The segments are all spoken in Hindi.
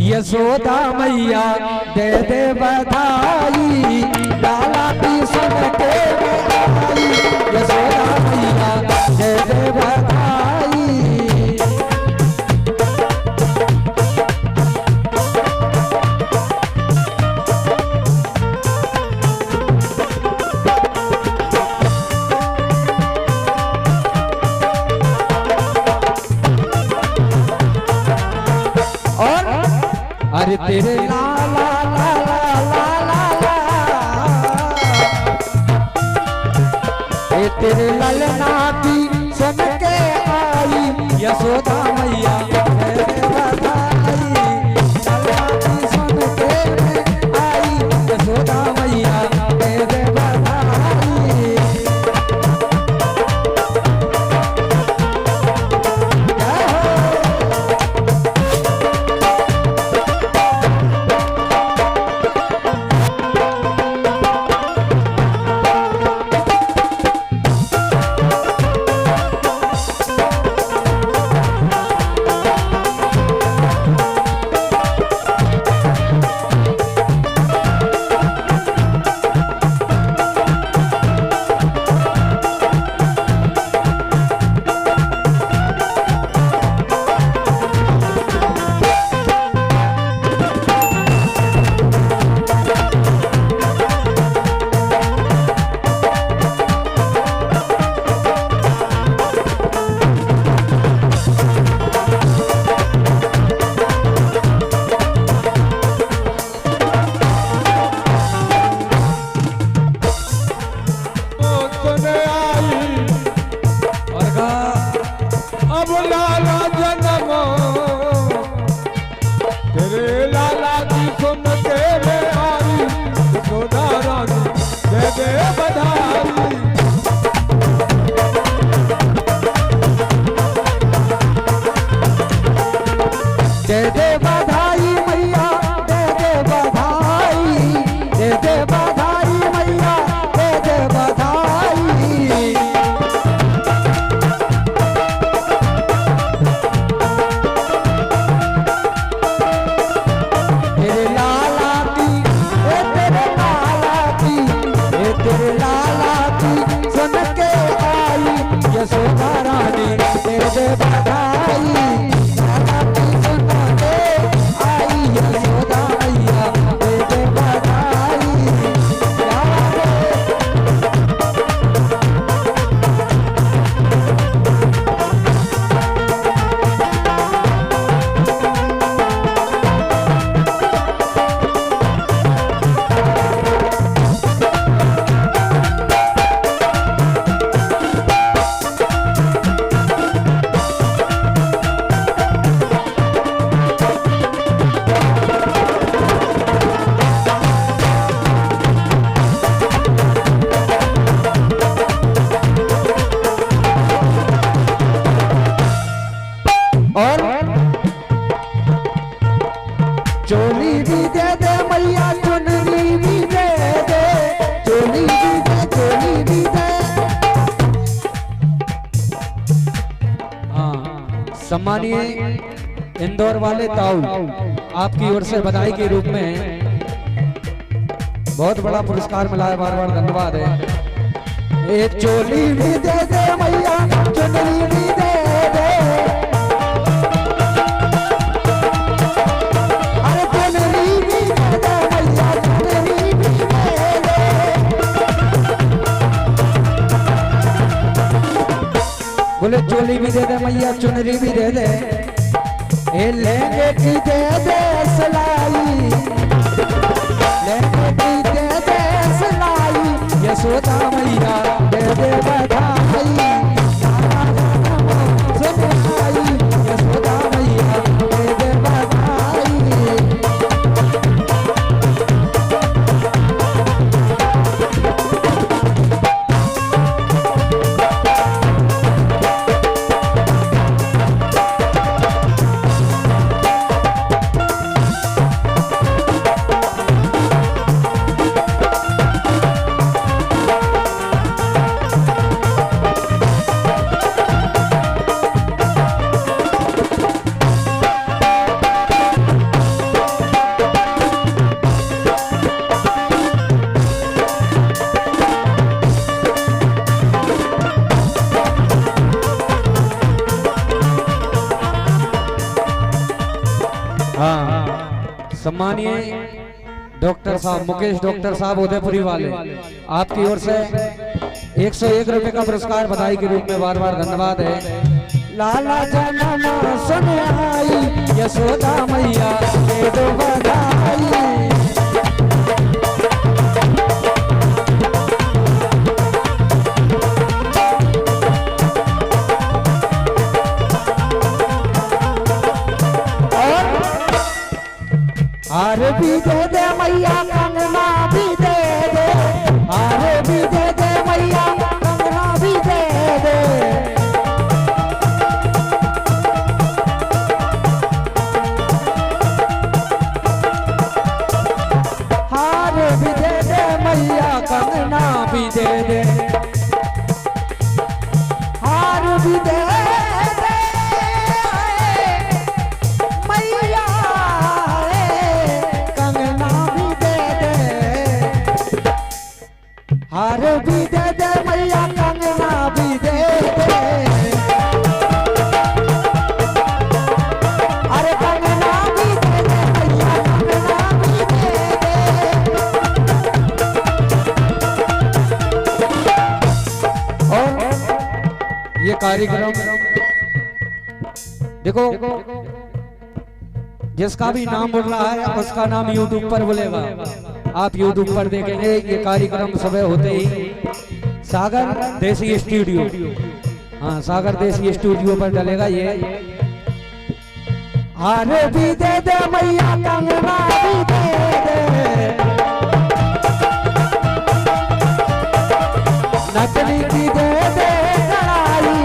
यशोदा मैया दे दे बधाई, लाला की सुन के मैं आई। यशोदा मैया दे दे बधाई। और अरे तेरे लाला लाला लाला ला, ए तेरे ललना की सुन के आई। यशोदा मैया दे दे बधाई, ललना की सुन के मैं आई। यशोदा मैया दे दे बधाई। अब लाला जन्म तेरे लाला की सुन के मैं आई। यशोदा रानी दे दे बधाई। दे दे बधाई मैया दे दे बधाई, दे दे बधाई मैया दे दे बधाई। तेरे लाला की ए तेरे लाला की ए तेरे लाला की सुन के आई। यशोदा रानी दे दे बधाई, लाला की सुन के आई। यशोदा मैया दे दे बधाई। और चोली भी दे दे मैया, चुनरी भी दे दे, चोली भी दे, चोली भी दे। हाँ, सम्मानीय इंदौर वाले ताऊ, आपकी ओर से बधाई के रूप में बहुत बड़ा पुरस्कार मिला है, बार बार धन्यवाद है। एक चोली भी दे दे मैया, चुनरी भी दे दे। बोले चोली भी दे दे मैया, चुनरी भी दे दे। ए लहंगे की दे दे सिलाई, लहंगे की दे दे सिलाई। यशोदा मैया दे दे बधाई, सुन आई। यशोदा मैया दे दे बधाई। सम्मानीय डॉक्टर साहब मुकेश डॉक्टर साहब उदयपुरी वाले, आपकी ओर से 101 रुपए का पुरस्कार बधाई के रूप में बार बार धन्यवाद है। लाला जनम सुन आई यशोदा मैया दे दो बधाई। हार भी दे दे मैया कंगना भी दे दे, हार भी दे दे मैया कंगना भी दे दे। हार भी दे दे मैया कंगना भी दे दे, हार भी दे हार भी दे दे मैया कंगना भी दे दे। अरे कंगना भी दे दे मैया कंगना भी दे दे। और ये कार्यक्रम देखो जिसका भी नाम बोल रहा है उसका नाम YouTube पर बोलेगा, आप YouTube पर देखेंगे। ये कार्यक्रम सुबह होते ही सागर देसी स्टूडियो, हाँ सागर देसी स्टूडियो पर डलेगा ये। हार भी दे दे मैया कंगना भी दे दे, नथनी की दे दे कड़ाई,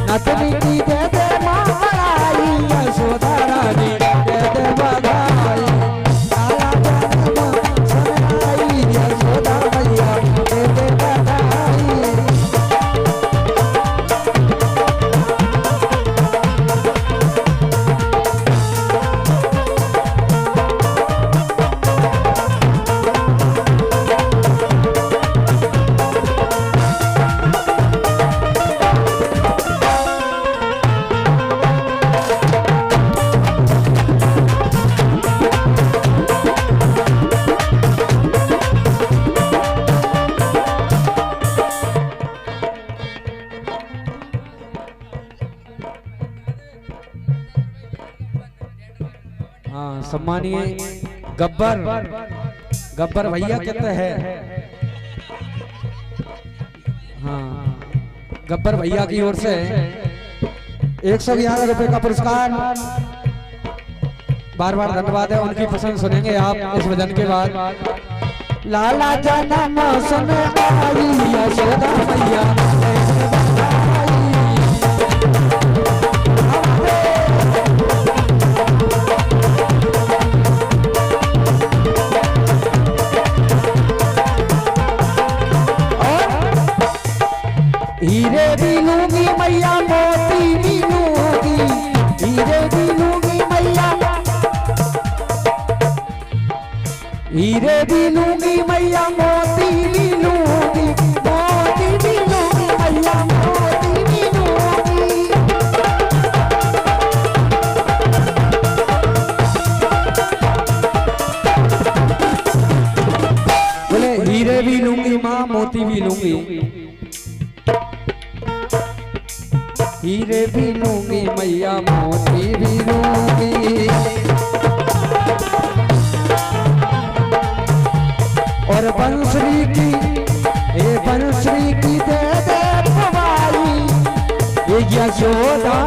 नथनी की दे दे महाराई यशोदा रानी दे दे बधाई। हाँ सम्मानीय गब्बर भैया कहते हैं, हाँ गब्बर भैया की ओर से 111 रुपए का पुरस्कार बार बार धन्यवाद है। उनकी पसंद सुनेंगे आप इस भजन के बाद। लाला जनम सुन आई यशोदा मैया हीरे भी लूंगी मैया मोती भी लूंगी, हीरे भी लूंगी मैया, हीरे भी लूंगी मैया मोती भी लूंगी, मोती भी लूंगी मैया मोती भी लूंगी। बोले हीरे भी लूंगी माँ मोती भी लूंगी, हीरे भी लूंगी मैया मोती भी लूंगी। और बंसरी की बंसरी की दे दे भवाई यशोदा